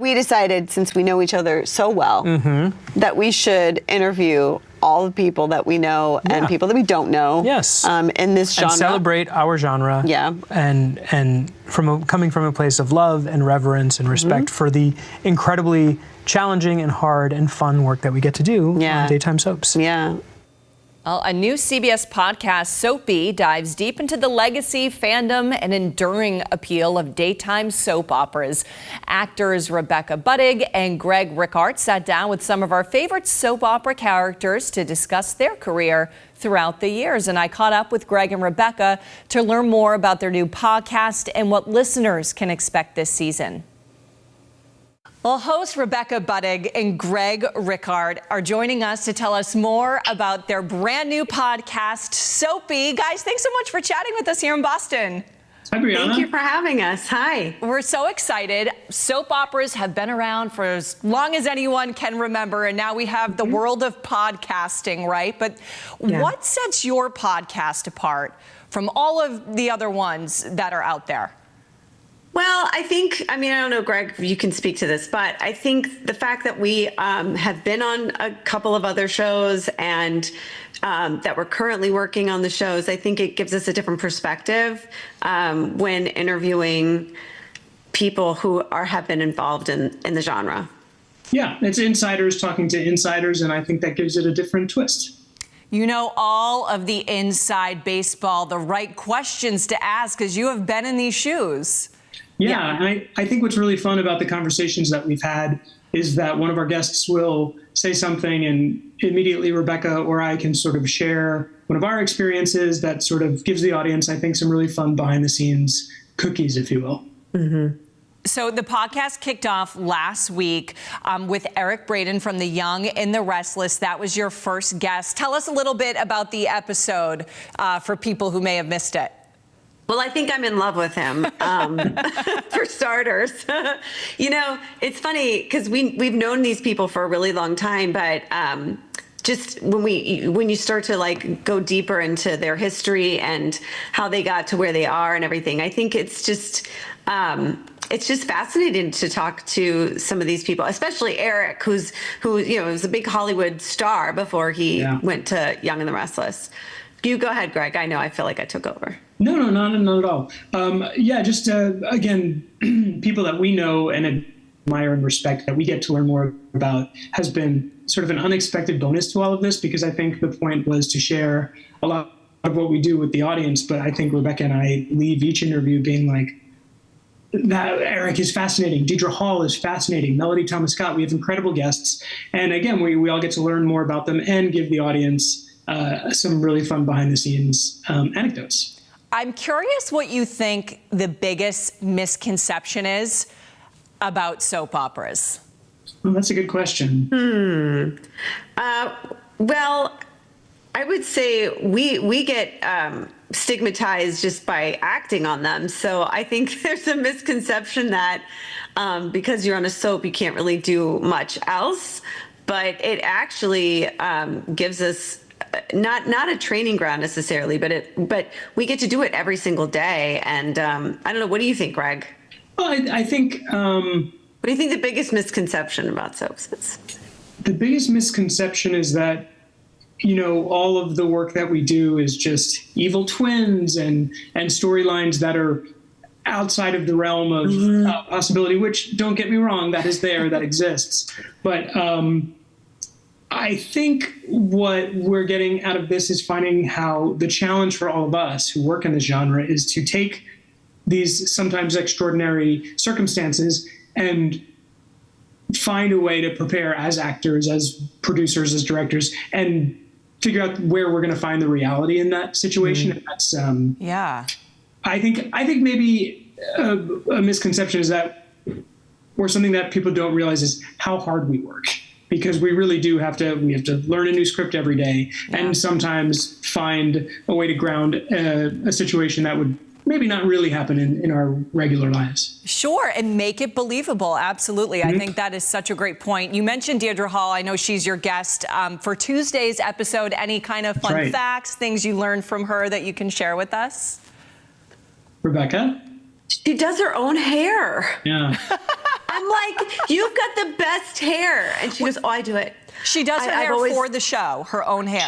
we decided, since we know each other so well, that we should interview all the people that we know and people that we don't know. Yes. In this genre. And celebrate our genre. Yeah. And coming from a place of love and reverence and respect for the incredibly challenging and hard and fun work that we get to do on daytime soaps. Yeah. Well, a new CBS podcast, Soapy, dives deep into the legacy, fandom, and enduring appeal of daytime soap operas. Actors Rebecca Budig and Greg Rikaart sat down with some of our favorite soap opera characters to discuss their career throughout the years. And I caught up with Greg and Rebecca to learn more about their new podcast and what listeners can expect this season. Well, hosts Rebecca Budig and Greg Rikaart are joining us to tell us more about their brand new podcast, Soapy. Guys, thanks so much for chatting with us here in Boston. Hi, Brianna. Thank you for having us. Hi. We're so excited. Soap operas have been around for as long as anyone can remember, and now we have the world of podcasting, right? But what sets your podcast apart from all of the other ones that are out there? Well, I don't know, Greg, you can speak to this, but I think the fact that we have been on a couple of other shows and that we're currently working on the shows, I think it gives us a different perspective when interviewing people who have been involved in the genre. Yeah, it's insiders talking to insiders, and I think that gives it a different twist. You know all of the inside baseball, the right questions to ask, because you have been in these shoes. Yeah, and I think what's really fun about the conversations that we've had is that one of our guests will say something and immediately Rebecca or I can sort of share one of our experiences that sort of gives the audience, I think, some really fun behind the scenes cookies, if you will. So the podcast kicked off last week with Eric Braeden from The Young and the Restless. That was your first guest. Tell us a little bit about the episode for people who may have missed it. Well, I think I'm in love with him, for starters. You know, it's funny because we've known these people for a really long time, but just when you start to like go deeper into their history and how they got to where they are and everything, I think it's just fascinating to talk to some of these people, especially Eric, who was a big Hollywood star before he went to Young and the Restless. You go ahead, Greg. I feel like I took over. No, not at all. Again, people that we know and admire and respect that we get to learn more about has been sort of an unexpected bonus to all of this, because I think the point was to share a lot of what we do with the audience. But I think Rebecca and I leave each interview being like, that Eric is fascinating. Deidre Hall is fascinating. Melody Thomas Scott. We have incredible guests. And again, we all get to learn more about them and give the audience some really fun behind the scenes anecdotes. I'm curious what you think the biggest misconception is about soap operas. Well, that's a good question. Well, I would say we get stigmatized just by acting on them. So I think there's a misconception that because you're on a soap, you can't really do much else. But it actually gives us not a training ground necessarily, but we get to do it every single day. And I don't know. What do you think, Greg? Well, I think. What do you think the biggest misconception about soaps is? The biggest misconception is that, all of the work that we do is just evil twins and storylines that are outside of the realm of possibility, which, don't get me wrong, that is there, that exists. But I think what we're getting out of this is finding how the challenge for all of us who work in the genre is to take these sometimes extraordinary circumstances and find a way to prepare as actors, as producers, as directors, and figure out where we're going to find the reality in that situation. And that's, I think maybe a misconception is that, or something that people don't realize, is how hard we work. Because we really do have to learn a new script every day, and sometimes find a way to ground a situation that would maybe not really happen in our regular lives. Sure, and make it believable. Absolutely. I think that is such a great point. You mentioned Deirdre Hall. I know she's your guest for Tuesday's episode. Any kind of fun facts, things you learned from her that you can share with us? Rebecca? She does her own hair. Yeah. I'm like, you've got the best hair. And she goes, oh, I do it. She does her hair for the show, her own hair.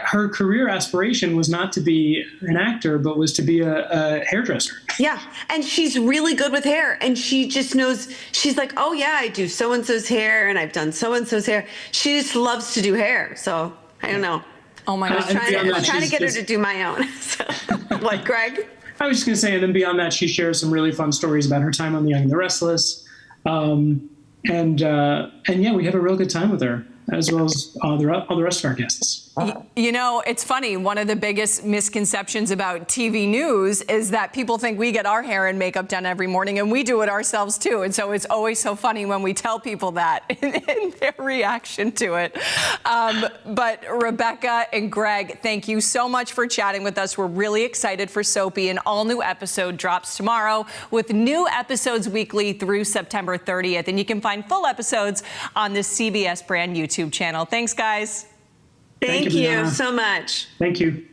Her career aspiration was not to be an actor, but was to be a hairdresser. Yeah. And she's really good with hair. And she just knows, she's like, oh yeah, I do so-and-so's hair and I've done so-and-so's hair. She just loves to do hair. So I don't know. Oh my gosh. I'm trying to get her to do my own. So, like Greg? I was just going to say, and then beyond that, she shares some really fun stories about her time on The Young and the Restless. And yeah, we have a real good time with her, as well as all the rest of our guests. You know, it's funny. One of the biggest misconceptions about TV news is that people think we get our hair and makeup done every morning, and we do it ourselves too. And so it's always so funny when we tell people that and their reaction to it. But Rebecca and Greg, thank you so much for chatting with us. We're really excited for Soapy. An all-new episode drops tomorrow with new episodes weekly through September 30th. And you can find full episodes on the CBS brand YouTube channel. Thank you, guys. Thank you so much. Thank you.